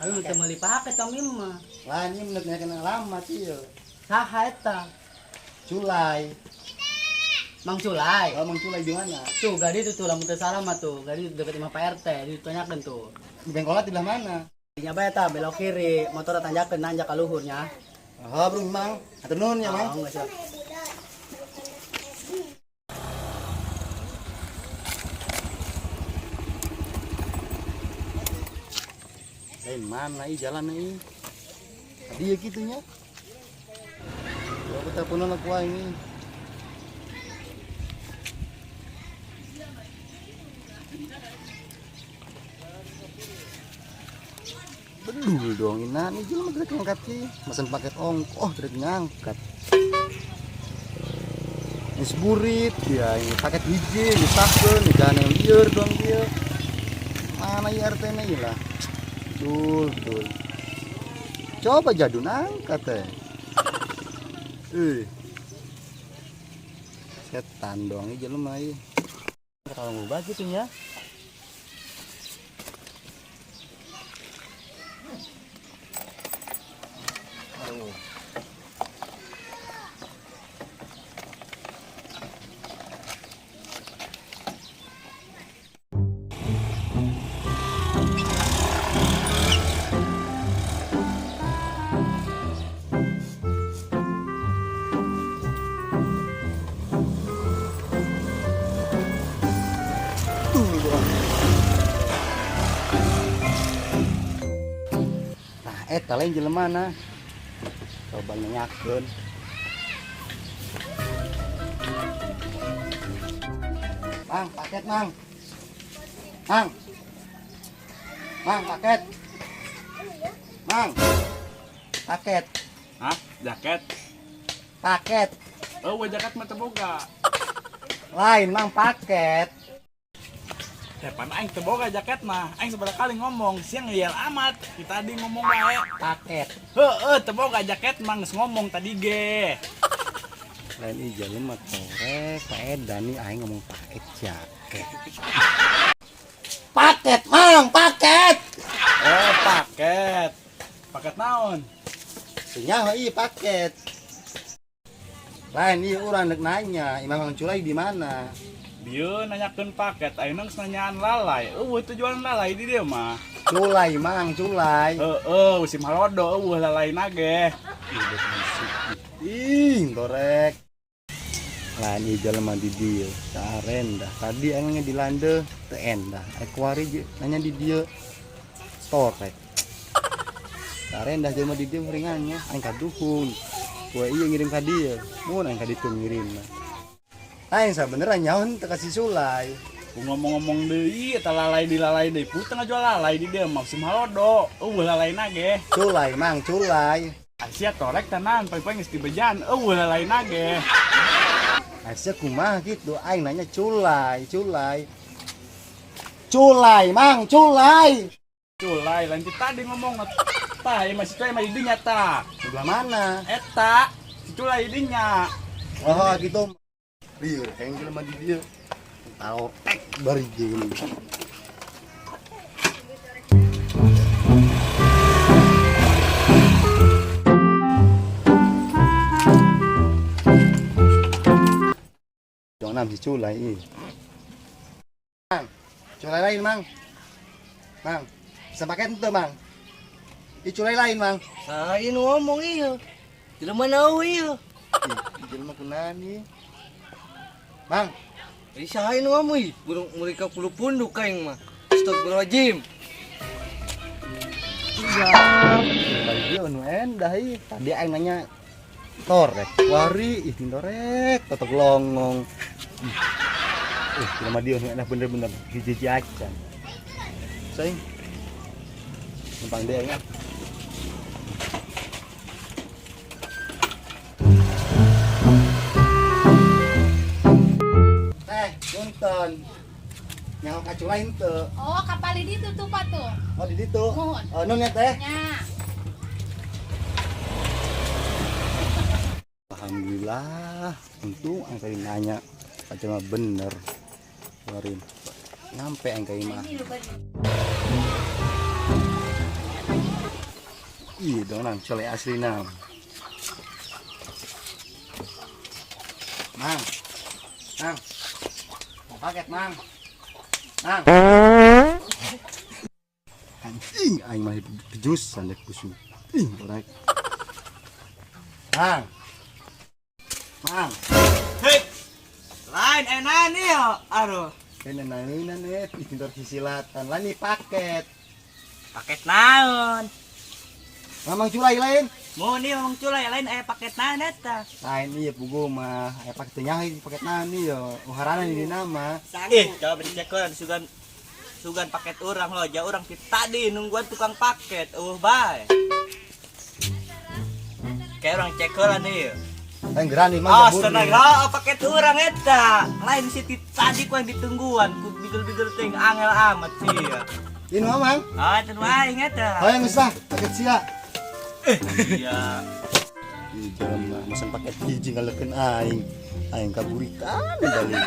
Ayo teu meuli paket kami mah. Lain ieu menurutnya kena alamat ieu. Saha eta? Culai. Mang Culai. Oh, Mang Culai di mana? Tuh, gadi itu tuh lamun teu salah mah tuh, gadi deket imah Pak RT, ditanyakeun tuh. Di bengkolat di belah mana? Dinya bae eta belok kiri, motor tanjakeun nanjak ka luhurnya. Oh, bro, Mang. Hatur nuhun ya, Mang. Oh, siap. Lain mana jalan ini? Tadi ya gitunya. Coba kita pulang aku ini. Bedul dong ini jelema direk ngangkat sih. Mesen paket ongkoh direk ngangkat. Ini seburit ya, ini paket hiji, ini sakun, ini jangan yang liar dong dia. Mana ya RT-nya ya lah. Dul. Coba jadu nangkat teh. Setan dong ini jelema ieu. Kalau ngubah gitu ya. Nah, eta lain jelema na. Coba nanyakeun. Mang, paket, Mang. Mang, paket. Mang. Paket. Hah? Jaket? Paket. Oh, jaket mah teu boga. Lain, Mang, paket. Depan aing teu boga jaket mah. Aing seberapa kali ngomong, siang ngeyel amat. Kita tadi ngomong bae. Paket. Heueuh, teu boga jaket mah geus ngomong tadi ge. Lain ieu jelema korek, faedah nih aing ngomong paket jaket. Paket, Mang, paket. Oh, paket. Paket naon? Senyawa ieu paket. Lain ieu urang dek nanya, Imam Mang Culai di mana? Dieu nanyakeun paket, ayeuna geus nanyaan lalai. Eueuh teu jualan lalai di dieu mah. Culai, Mang, Culai. Heueuh, usim halodo eueuh lalaina ge. Ih, torek. Lain ieu jelema di dieu, sarendah. Tadi aing di lande teu endah. Ekuari nanya di dieu. Torek. Sarendah jelema di dieu ringannya, aing kaduhun. Kue ieu ngirim ka dieu, mun aing ka ditu ngirimna. Aing sabenerna nyaon teu kasih Sulai. Ku ngomong-ngomong deui eta lalai deui. Puteu ngajual lalai di dieu mah usim halodo. Eueuh lalaina ge. Culai, Mang, Culai. Asia torek tenan, paling geus dibejan. Eueuh lalaina ge. Asia kumaha gitu, aing nanya Culai. Culai, Mang, Culai. Culai lanjut tadi ngomong tah ieu masih mah di dinya tah. Sebelah mana? Eta si Culai dinya. Oh, gitu. Lieur, aing jelema di dieu. Tao bari jeung. Jangan si Culai. Mang, Culai lain, Mang. Mang, bisa pakai ente, Mang. Culai lain, Mang. Sain ngomong iya. Tidak mana iya. Jelema kunani. Mang, Sain ngomong iya. Burung mereka puluh punduk kain mah. Astagfirullahaladzim. iya. Culai dia anu endah ih. Tadi aing nanya torek, wari, ih torek, totok longong. Jelema dia anu endah bener-bener hiji acan. Saing. Numpang dia ingat. Nonton nyawa kaculain tuh. Oh, kapal di ditu tuh Pak tuh. Oh di situ. Nuhun. Oh nun ya teh. Nya. Alhamdulillah. Untung angka nanya cuma bener. Kemarin nyampe angka mah. Iya dong nang, cole asli nang. Mang. Mang. Mau paket, Mang. Mang. Anjing, aing mah bejus sandek busu. Ih, korek. Mang. Mang. Hei. Lain enak nih ya. Aduh. Kena nangina net, pintar sisilatan. Lah nih paket. Paket naon? Mamang culai lain. Mau nih ngomong culai lain aya paket naon eta. Lain iya pugu mah, aya paket nyahi paket nani yo. Uharana ini nama. Ih, coba dicek kan sugan paket orang lo, jauh orang tadi nungguan tukang paket. Bae. Kayak orang cek lah nih. Aing gerani mah. Oh, senang paket orang eta. Lain si tadi ku yang ditungguan, ku bidul-bidul ting angel amat sih ya. Ini mamang. Ah, itu wae eta. Hayang geus paket sia. Iya. Ih, jangan mah mesen paket hiji ngalekeun aing. Aing kaburitan balik.